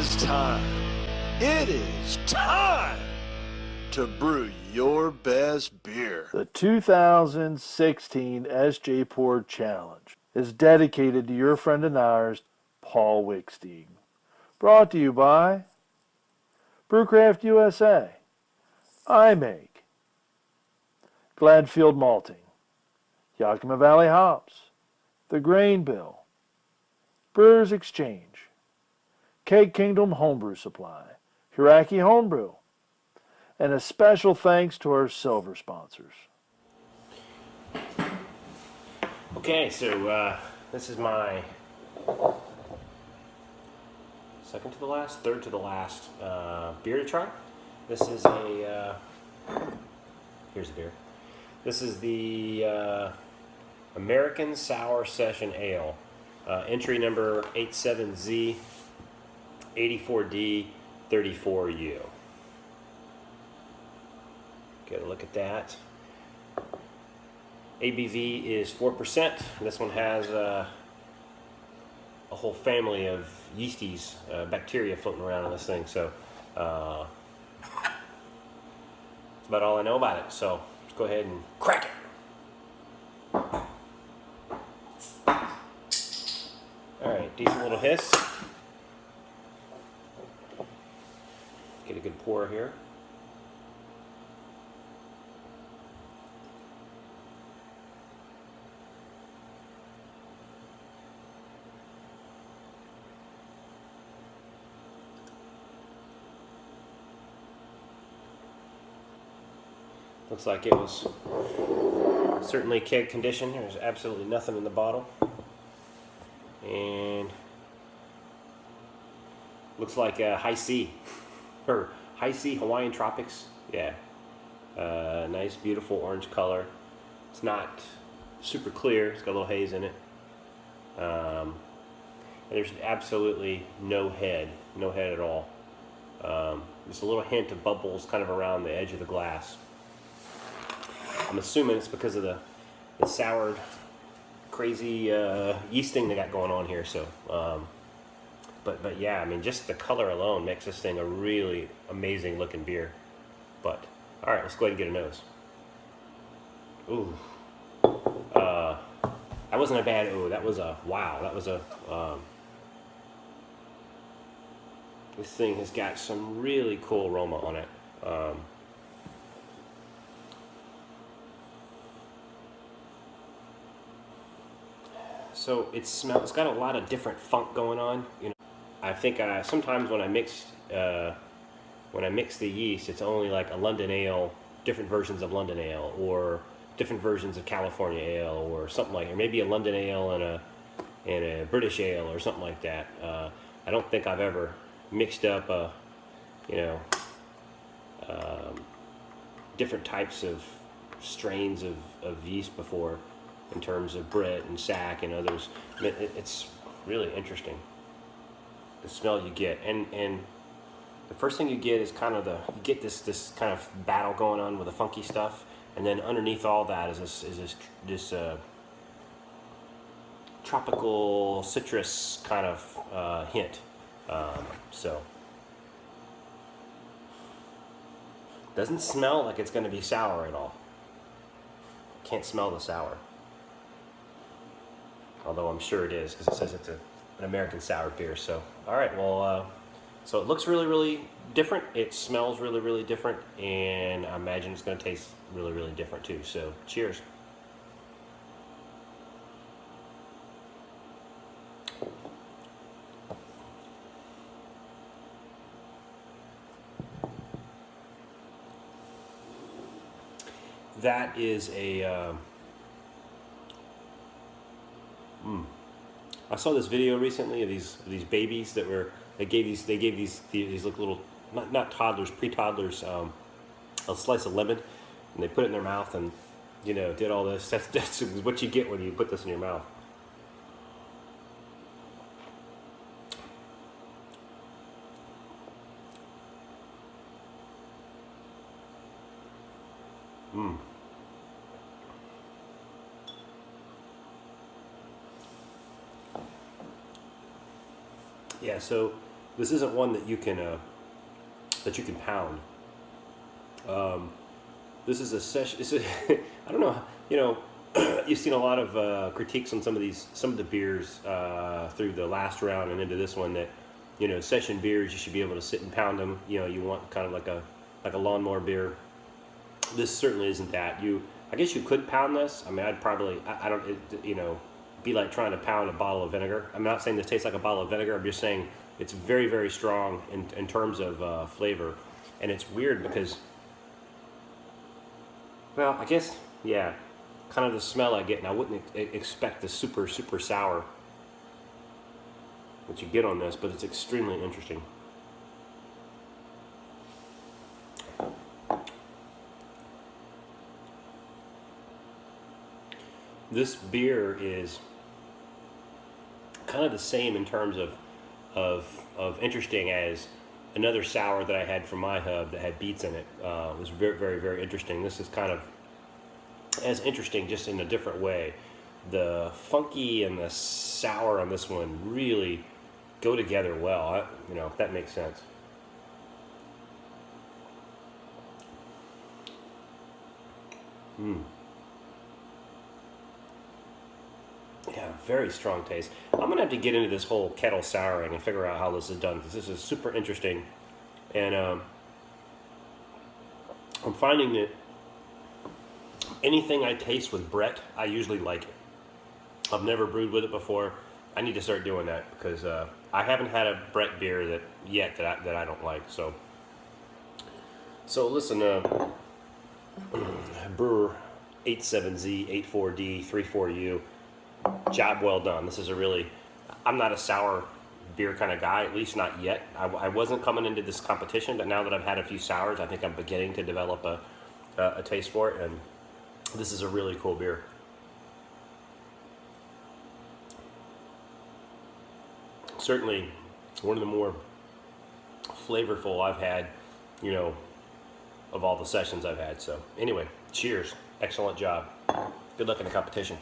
is time. It is time to brew your best beer. The 2016 SJPorr Challenge is dedicated to your friend and ours, Paul Wickstein. Brought to you by Brewcraft USA, iMake, Gladfield Malting, Yakima Valley Hops, The Grain Bill, Brewers Exchange, Cake Kingdom Homebrew Supply, Hiraki Homebrew, and a special thanks to our silver sponsors. Okay, so this is my second to the last, third to the last beer to try. This is a, here's the beer. This is the American Sour Session Ale, entry number 87Z-84D-34U. Get a look at that. ABV is 4%. This one has a whole family of yeasties, bacteria floating around in this thing. So that's about all I know about it. So let's go ahead and crack it. All right, decent little hiss. Get a good pour here. Looks like it was certainly keg condition. There's absolutely nothing in the bottle. And looks like high C, or high C Hawaiian tropics. Yeah, nice, beautiful orange color. It's not super clear. It's got a little haze in it. And there's absolutely no head at all. Just a little hint of bubbles kind of around the edge of the glass. I'm assuming it's because of the soured, crazy yeasting they got going on here. So, but yeah, I mean, just the color alone makes this thing a really amazing looking beer. But all right, let's go ahead and get a nose. Ooh, that wasn't a bad ooh. That was a wow. That was a. This thing has got some really cool aroma on it. So it's got a lot of different funk going on. You know, I think sometimes when I mix the yeast, it's only like a London ale, different versions of London ale, or different versions of California ale, or something like, or maybe a London ale and a British ale, or something like that. I don't think I've ever mixed up different types of strains of yeast before, in terms of Brit and Sack and others. It's really interesting, the smell you get, and the first thing you get is kind of you get this kind of battle going on with the funky stuff, and then underneath all that is this tropical citrus kind of hint. So doesn't smell like it's going to be sour at all. Can't smell the sour. Although I'm sure it is, because it says it's an American sour beer. So, all right, well, so it looks really, really different. It smells really, really different, and I imagine it's going to taste really, really different too. So, cheers. That is a. I saw this video recently of these babies that they gave these like little not toddlers, pre-toddlers, a slice of lemon, and they put it in their mouth and did all this. That's what you get when you put this in your mouth. Yeah, so This isn't one that you can pound. This is a session. I don't know. You know, you've seen a lot of critiques on some of the beers through the last round and into this one that, you know, session beers you should be able to sit and pound them. You know, you want kind of like a lawnmower beer. This certainly isn't that. I guess you could pound this. I mean, I'd probably you know, be like trying to pound a bottle of vinegar. I'm not saying this tastes like a bottle of vinegar. I'm just saying it's very, very strong in terms of flavor. And it's weird because, well, I guess, yeah, kind of the smell I get, and I wouldn't expect the super, super sour that you get on this, but it's extremely interesting. This beer is kind of the same in terms of interesting as another sour that I had from my hub that had beets in it. It was very, very, very interesting. This is kind of as interesting, just in a different way. The funky and the sour on this one really go together well. You know, if that makes sense. Yeah, very strong taste. I'm gonna have to get into this whole kettle souring and figure out how this is done, because this is super interesting. And I'm finding that anything I taste with Brett, I usually like it. I've never brewed with it before. I need to start doing that, because I haven't had a Brett beer that I don't like. So listen, brewer 87Z-84D-34U. Job well done. This is I'm not a sour beer kind of guy, at least not yet. I wasn't coming into this competition, but now that I've had a few sours, I think I'm beginning to develop a taste for it, and this is a really cool beer. Certainly one of the more flavorful I've had, you know, of all the sessions I've had. So anyway, cheers. Excellent job. Good luck in the competition.